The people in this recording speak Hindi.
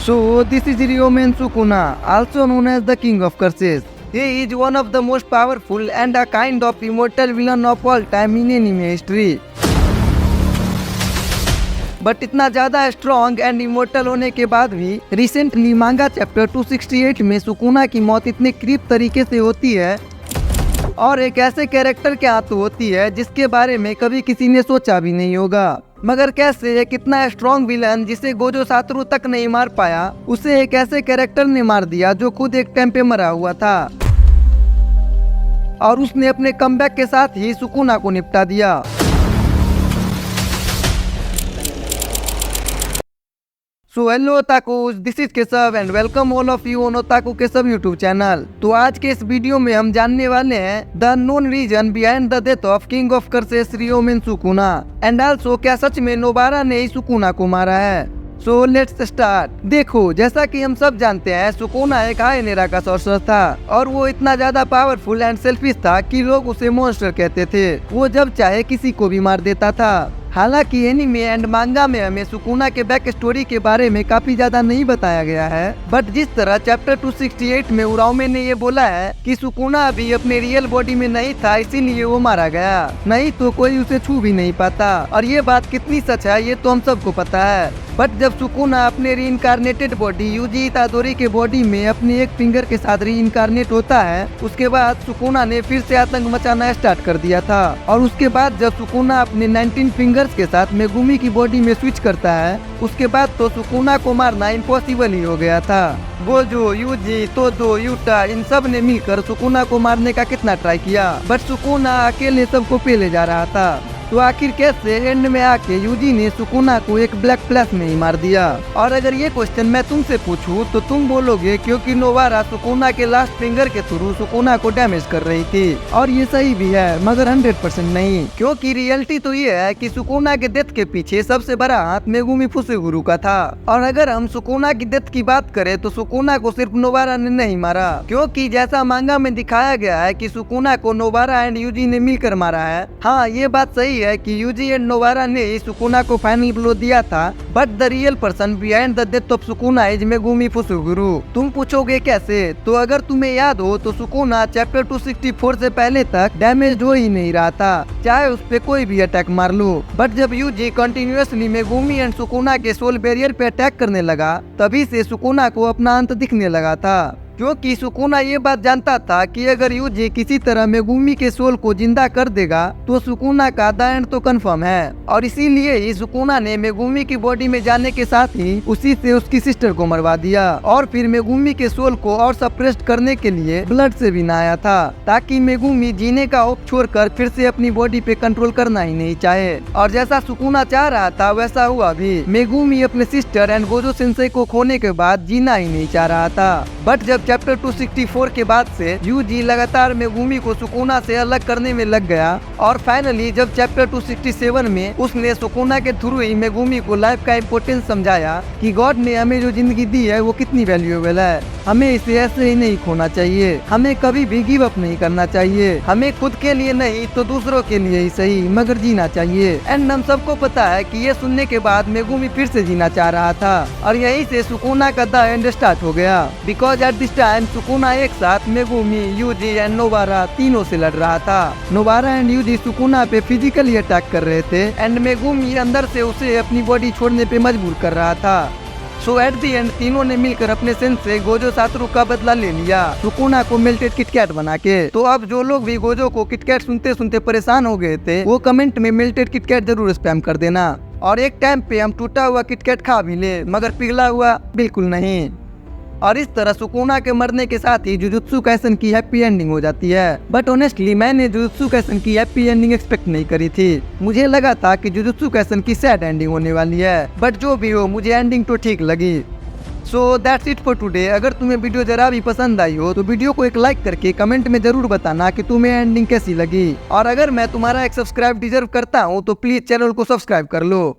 So this is Ryomen Sukuna, also known as the King of Curses. He is one of the most powerful and a kind of immortal villain of all time in anime history. But इतना ज़्यादा स्ट्रॉन्ग एंड इमोर्टल होने के बाद भी रिसेंटली मांगा चैप्टर 268 में सुकुना की मौत इतने क्रीप तरीके से होती है और एक ऐसे कैरेक्टर के हाथों होती है जिसके बारे में कभी किसी ने सोचा भी नहीं होगा। मगर कैसे एक इतना स्ट्रॉन्ग विलन जिसे गोजो सातरू तक नहीं मार पाया, उसे एक ऐसे कैरेक्टर ने मार दिया जो खुद एक टाइम पे मरा हुआ था और उसने अपने कमबैक के साथ ही सुकुना को निपटा दिया। So hello otakus, this is Keshav and welcome all of you on otaku Keshav YouTube channel. तो आज के इस वीडियो में हम जानने वाले हैं the unknown reason behind the death of king of curses Ryomen Sukuna and also क्या सच में नोबारा ने ही सुकुना को मारा है। So let's start. देखो, जैसा कि हम सब जानते हैं सुकुना एक हाई नेरा का सॉर्सरर था और वो इतना ज्यादा पावरफुल एंड सेल्फिश था कि लोग उसे मॉन्स्टर कहते थे। वो जब चाहे किसी को भी मार देता था। हालांकि एनीमे एंड मांगा में हमें सुकुना के बैक स्टोरी के बारे में काफी ज्यादा नहीं बताया गया है, बट जिस तरह चैप्टर 268 में उराओमे ने ये बोला है कि सुकुना अभी अपने रियल बॉडी में नहीं था इसीलिए वो मारा गया, नहीं तो कोई उसे छू भी नहीं पाता। और ये बात कितनी सच है ये तो हम सबको पता है। बट जब सुकुना अपने रीइंकारनेटेड बॉडी यूजी इतादोरी के बॉडी में अपने एक फिंगर के साथ रीइंकारनेट होता है, उसके बाद सुकुना ने फिर से आतंक मचाना स्टार्ट कर दिया था। और उसके बाद जब सुकुना अपने 19 फिंगर्स के साथ मेगुमी की बॉडी में स्विच करता है, उसके बाद तो सुकुना को मारना इम्पॉसिबल ही हो गया था। गोजो, यूजी, तोदो, यूटा इन सब ने मिलकर सुकुना को मारने का कितना ट्राई किया, बट सुकुना अकेले सबको पेले जा रहा था। तो आखिर कैसे एंड में आके यूजी ने सुकुना को एक ब्लैक फ्लैश में ही मार दिया। और अगर ये क्वेश्चन मैं तुमसे पूछूं तो तुम बोलोगे क्योंकि नोबारा सुकुना के लास्ट फिंगर के थ्रू सुकुना को डैमेज कर रही थी। और ये सही भी है, मगर 100% नहीं, क्योंकि रियलिटी तो ये है कि सुकुना के डेथ के पीछे सबसे बड़ा हाथ मेगुमी फुसेगुरु का था। और अगर हम सुकुना की डेथ की बात करें तो सुकुना को सिर्फ नोबारा ने नहीं मारा, क्योंकि जैसा मांगा में दिखाया गया है कि सुकुना को नोबारा एंड यूजी ने मिलकर मारा है। हाँ, ये बात सही है कि यूजी एंड नोबारा ने सुकुना को फाइनल ब्लो दिया था, but the real person behind the death of Sukuna is Megumi Fushiguro. तुम पूछोगे कैसे? तो अगर तुम्हें याद हो तो सुकुना चैप्टर 264 से पहले तक डैमेज हो ही नहीं रहा था, चाहे उस पे कोई भी अटैक मार लो। बट जब Yuji continuously Megumi and Sukuna के सोल बैरियर पे अटैक करने लगा, तभी से सुकुना को अपना अंत दिखने लगा था, क्योंकि सुकुना ये बात जानता था कि अगर यूजी किसी तरह मेगुमी के सोल को जिंदा कर देगा तो सुकुना का द एंड तो कंफर्म है। और इसीलिए ही सुकुना ने मेगुमी की बॉडी में जाने के साथ ही उसी से उसकी सिस्टर को मरवा दिया और फिर मेगुमी के सोल को और सप्रेस्ड करने के लिए ब्लड से भी नहाया था, ताकि मेगुमी जीने का होप छोड़कर फिर से अपनी बॉडी पे कंट्रोल करना ही नहीं चाहे। और जैसा सुकुना चाह रहा था वैसा हुआ भी। मेगुमी अपने सिस्टर एंड गोजो सेंसेई को खोने के बाद जीना ही नहीं चाह रहा था। बट जब चैप्टर 264 के बाद से यूजी लगातार मेगुमी को सुकुना से अलग करने में लग गया और फाइनली जब चैप्टर 267 में उसने सुकुना के थ्रू ही मेगुमी को लाइफ का इम्पोर्टेंस समझाया कि गॉड ने हमें जो जिंदगी दी है वो कितनी वैल्यूएबल है, हमें इसे ऐसे ही नहीं खोना चाहिए, हमें कभी भी गिव अप नहीं करना चाहिए, हमें खुद के लिए नहीं तो दूसरों के लिए ही सही मगर जीना चाहिए। एंड हम सबको पता है कि ये सुनने के बाद मेगुमी फिर से जीना चाह रहा था और यहीं से सुकुना का द एंड स्टार्ट हो गया। Because at this time Sukuna एक साथ मेगुमी, यूजी एंड नोबारा तीनों से लड़ रहा था। नोबारा एंड यूजी सुकुना पे फिजिकली अटैक कर रहे थे एंड मेगुमी अंदर से उसे अपनी बॉडी छोड़ने पे मजबूर कर रहा था। सो एट दी एंड तीनों ने मिलकर अपने सेंसे गोजो सातरू का बदला ले लिया सुकुना को मेल्टेड किटकैट बना के। तो अब जो लोग भी गोजो को किटकैट सुनते सुनते परेशान हो गए थे वो कमेंट में मेल्टेड किटकैट जरूर स्पैम कर देना। और एक टाइम पे हम टूटा हुआ किटकैट खा भी ले मगर पिघला हुआ बिल्कुल नहीं। और इस तरह सुकुना के मरने के साथ ही जुजुत्सु काइसन की हैप्पी एंडिंग हो जाती है। बट ऑनेस्टली मैंने जुजुत्सु काइसन की हैप्पी एंडिंग एक्सपेक्ट नहीं करी थी। मुझे लगा था कि जुजुत्सु काइसन की सैड एंडिंग होने वाली है, बट जो भी हो मुझे एंडिंग तो ठीक लगी। So that's it for today. अगर तुम्हें वीडियो जरा भी पसंद आई हो तो वीडियो को एक लाइक करके कमेंट में जरूर बताना कि तुम्हें एंडिंग कैसी लगी। और अगर मैं तुम्हारा एक सब्सक्राइब डिजर्व करता हूँ तो प्लीज चैनल को सब्सक्राइब कर लो।